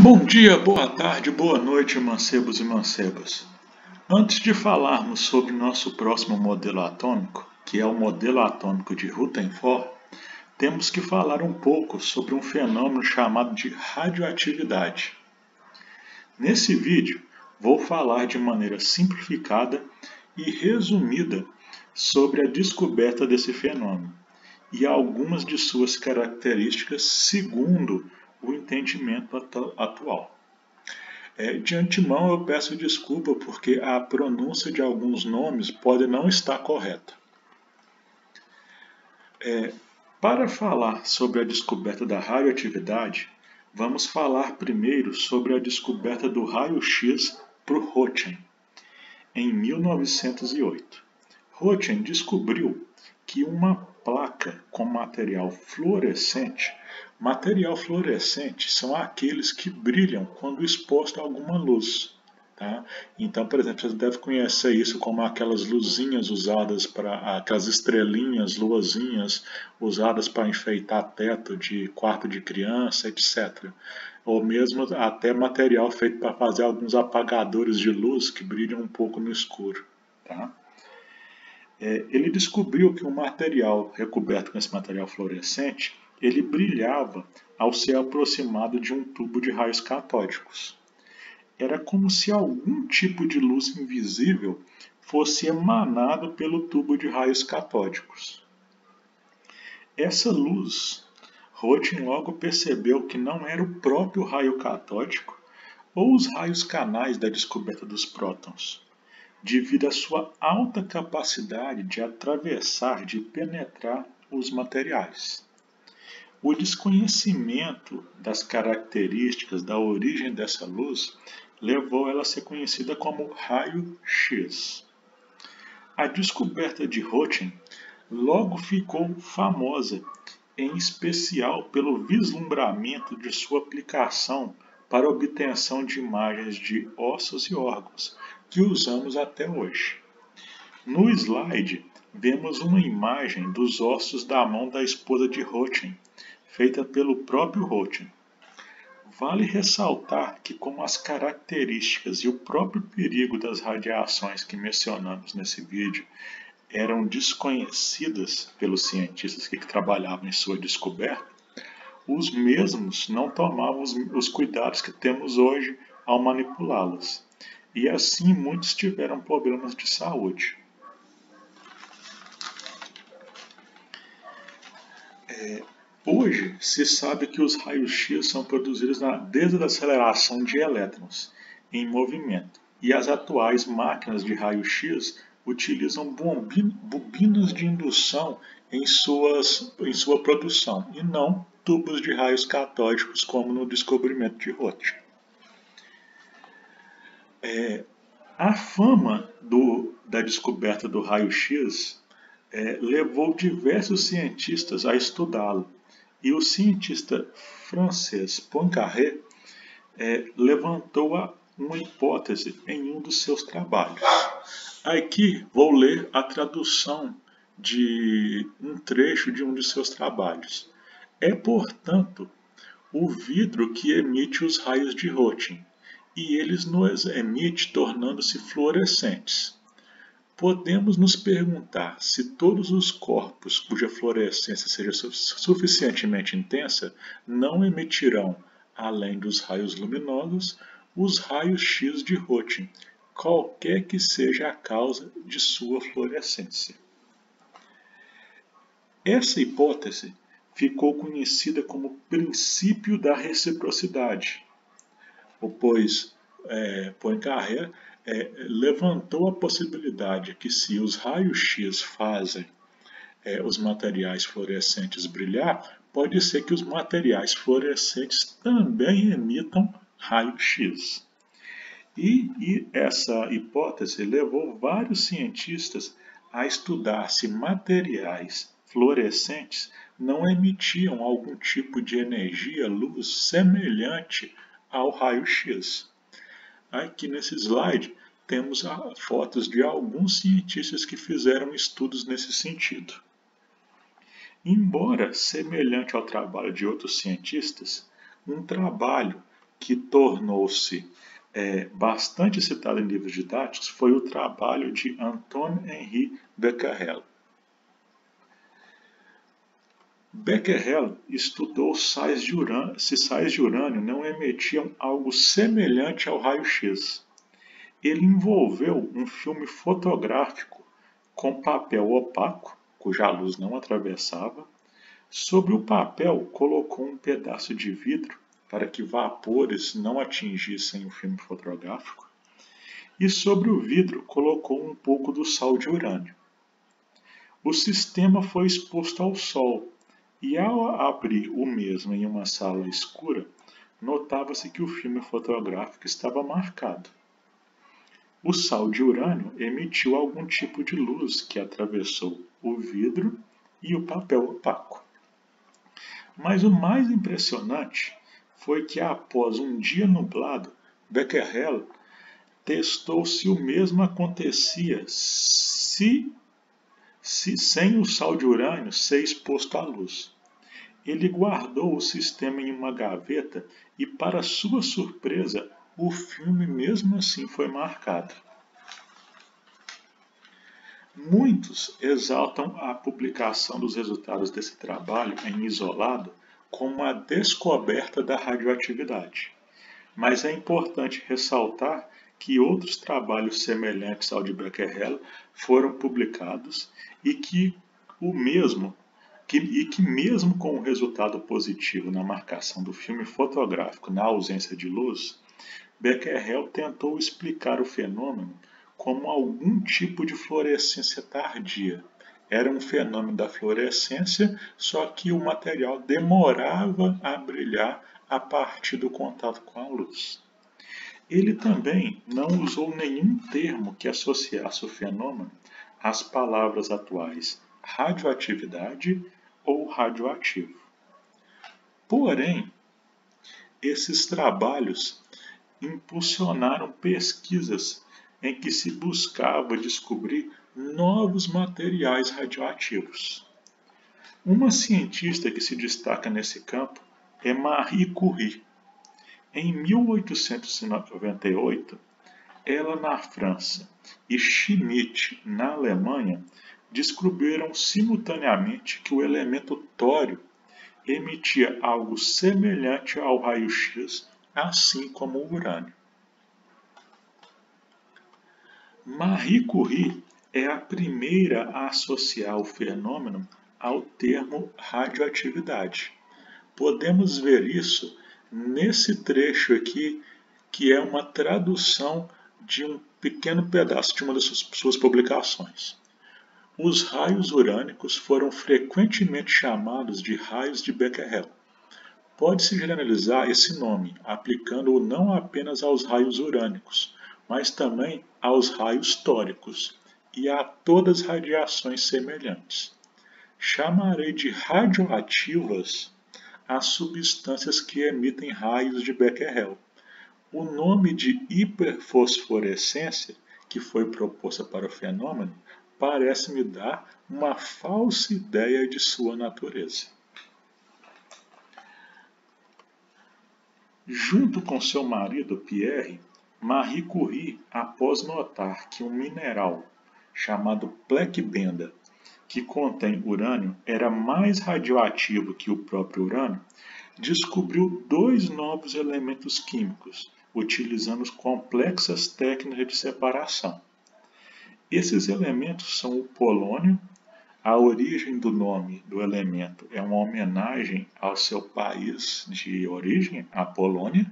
Bom dia, boa tarde, boa noite, mancebos e mancebas. Antes de falarmos sobre nosso próximo modelo atômico, que é o modelo atômico de Rutherford, temos que falar um pouco sobre um fenômeno chamado de radioatividade. Nesse vídeo, vou falar de maneira simplificada e resumida sobre a descoberta desse fenômeno e algumas de suas características segundo o entendimento atual. De antemão eu peço desculpa porque a pronúncia de alguns nomes pode não estar correta. Para falar sobre a descoberta da radioatividade, vamos falar primeiro sobre a descoberta do raio-x por Roentgen, em 1908. Roentgen descobriu que uma placa com material fluorescente são aqueles que brilham quando exposto a alguma luz. Tá? Então, por exemplo, você deve conhecer isso como aquelas luzinhas usadas para aquelas estrelinhas, luazinhas usadas para enfeitar teto de quarto de criança, etc. Ou mesmo até material feito para fazer alguns apagadores de luz que brilham um pouco no escuro. Tá? Ele descobriu que o material recoberto com esse material fluorescente, ele brilhava ao ser aproximado de um tubo de raios catódicos. Era como se algum tipo de luz invisível fosse emanado pelo tubo de raios catódicos. Essa luz, Roentgen logo percebeu que não era o próprio raio catódico ou os raios canais da descoberta dos prótons, devido à sua alta capacidade de atravessar, de penetrar os materiais. O desconhecimento das características da origem dessa luz levou ela a ser conhecida como raio-x. A descoberta de Roentgen logo ficou famosa, em especial pelo vislumbramento de sua aplicação para a obtenção de imagens de ossos e órgãos, que usamos até hoje. No slide, vemos uma imagem dos ossos da mão da esposa de Roentgen, feita pelo próprio Roentgen. Vale ressaltar que, como as características e o próprio perigo das radiações que mencionamos nesse vídeo eram desconhecidas pelos cientistas que trabalhavam em sua descoberta, os mesmos não tomavam os cuidados que temos hoje ao manipulá-las, e assim muitos tiveram problemas de saúde. Hoje se sabe que os raios-x são produzidos na desaceleração de elétrons em movimento, e as atuais máquinas de raio-x utilizam bobinas de indução em sua produção, e não tubos de raios catódicos como no descobrimento de Roentgen. A fama da descoberta do raio-x levou diversos cientistas a estudá-lo, e o cientista francês Poincaré levantou uma hipótese em um dos seus trabalhos. Aqui vou ler a tradução de um trecho de um de seus trabalhos. Portanto, o vidro que emite os raios de Roentgen, e eles nos emite tornando-se fluorescentes. Podemos nos perguntar se todos os corpos cuja fluorescência seja suficientemente intensa não emitirão, além dos raios luminosos, os raios-x de Roentgen, qualquer que seja a causa de sua fluorescência. Essa hipótese ficou conhecida como princípio da reciprocidade, pois Poincaré levantou a possibilidade que, se os raios-x fazem os materiais fluorescentes brilhar, pode ser que os materiais fluorescentes também emitam raio-x. E essa hipótese levou vários cientistas a estudar se materiais fluorescentes não emitiam algum tipo de energia, luz, semelhante ao raio-x. Aqui nesse slide temos fotos de alguns cientistas que fizeram estudos nesse sentido. Embora semelhante ao trabalho de outros cientistas, um trabalho que tornou-se bastante citado em livros didáticos foi o trabalho de Antoine-Henri Becquerel. Becquerel estudou se sais de urânio não emitiam algo semelhante ao raio-x. Ele envolveu um filme fotográfico com papel opaco, cuja luz não atravessava. Sobre o papel colocou um pedaço de vidro para que vapores não atingissem o filme fotográfico. E sobre o vidro colocou um pouco do sal de urânio. O sistema foi exposto ao sol e, ao abrir o mesmo em uma sala escura, notava-se que o filme fotográfico estava marcado. O sal de urânio emitiu algum tipo de luz que atravessou o vidro e o papel opaco. Mas o mais impressionante foi que, após um dia nublado, Becquerel testou se o mesmo acontecia sem o sal de urânio ser exposto à luz. Ele guardou o sistema em uma gaveta e, para sua surpresa, o filme mesmo assim foi marcado. Muitos exaltam a publicação dos resultados desse trabalho em isolado como a descoberta da radioatividade. Mas é importante ressaltar que outros trabalhos semelhantes ao de Becquerel foram publicados e que mesmo com o resultado positivo na marcação do filme fotográfico na ausência de luz, Becquerel tentou explicar o fenômeno como algum tipo de fluorescência tardia. Era um fenômeno da fluorescência, só que o material demorava a brilhar a partir do contato com a luz. Ele também não usou nenhum termo que associasse o fenômeno às palavras atuais radioatividade ou radioativo. Porém, esses trabalhos impulsionaram pesquisas em que se buscava descobrir novos materiais radioativos. Uma cientista que se destaca nesse campo é Marie Curie. Em 1898, ela na França e Schmidt na Alemanha descobriram simultaneamente que o elemento tório emitia algo semelhante ao raio-x, assim como o urânio. Marie Curie é a primeira a associar o fenômeno ao termo radioatividade. Podemos ver isso nesse trecho aqui, que é uma tradução de um pequeno pedaço de uma das suas publicações. Os raios urânicos foram frequentemente chamados de raios de Becquerel. Pode-se generalizar esse nome, aplicando-o não apenas aos raios urânicos, mas também aos raios tóricos e a todas as radiações semelhantes. Chamarei de radioativas as substâncias que emitem raios de Becquerel. O nome de hiperfosforescência, que foi proposta para o fenômeno, parece-me dar uma falsa ideia de sua natureza. Junto com seu marido Pierre, Marie Curie, após notar que um mineral chamado plequibenda, que contém urânio, era mais radioativo que o próprio urânio, descobriu dois novos elementos químicos, utilizando complexas técnicas de separação. Esses elementos são o polônio. A origem do nome do elemento é uma homenagem ao seu país de origem, a Polônia,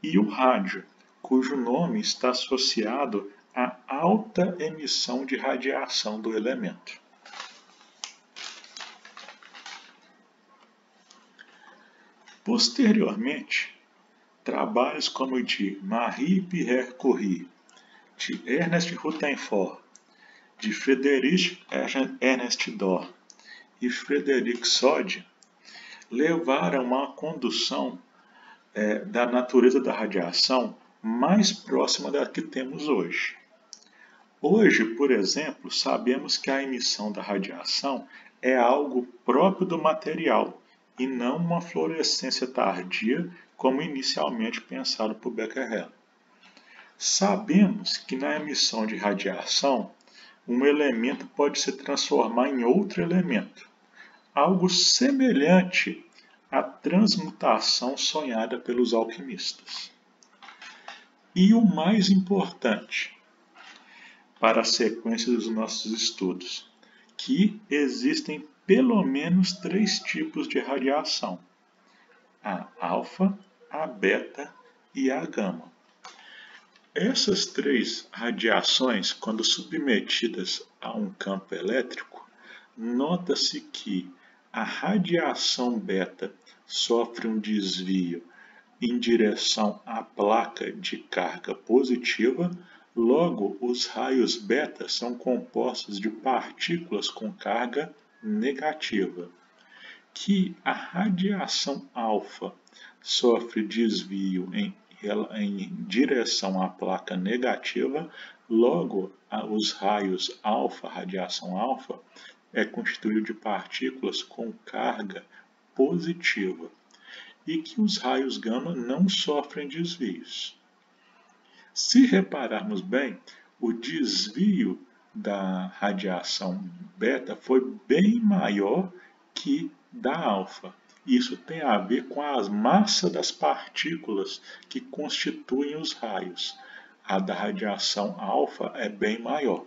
e o rádio, cujo nome está associado à alta emissão de radiação do elemento. Posteriormente, trabalhos como o de Marie-Pierre Curie, de Ernest Rutherford, de Friedrich Ernst Dor e Frederick Soddy levaram à condução da natureza da radiação mais próxima da que temos hoje. Hoje, por exemplo, sabemos que a emissão da radiação é algo próprio do material e não uma fluorescência tardia, como inicialmente pensado por Becquerel. Sabemos que na emissão de radiação, um elemento pode se transformar em outro elemento, algo semelhante à transmutação sonhada pelos alquimistas. E o mais importante para a sequência dos nossos estudos, que existem pelo menos 3 tipos de radiação: a alfa, a beta e a gama. Essas 3 radiações, quando submetidas a um campo elétrico, nota-se que a radiação beta sofre um desvio em direção à placa de carga positiva, logo os raios beta são compostos de partículas com carga negativa. Que a radiação alfa sofre desvio em direção à placa negativa, logo os raios alfa, radiação alfa, é constituído de partículas com carga positiva, e que os raios gama não sofrem desvios. Se repararmos bem, o desvio da radiação beta foi bem maior que da alfa. Isso tem a ver com a massa das partículas que constituem os raios. A da radiação alfa é bem maior.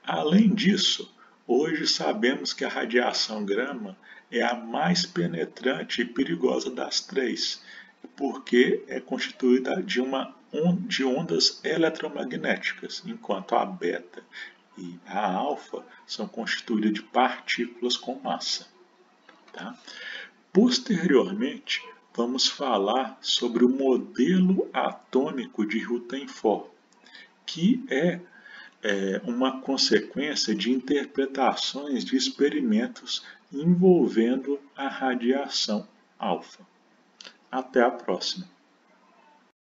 Além disso, hoje sabemos que a radiação gama é a mais penetrante e perigosa das 3, porque é constituída de ondas eletromagnéticas, enquanto a beta e a alfa são constituídas de partículas com massa. Tá? Posteriormente, vamos falar sobre o modelo atômico de Rutherford, que é uma consequência de interpretações de experimentos envolvendo a radiação alfa. Até a próxima!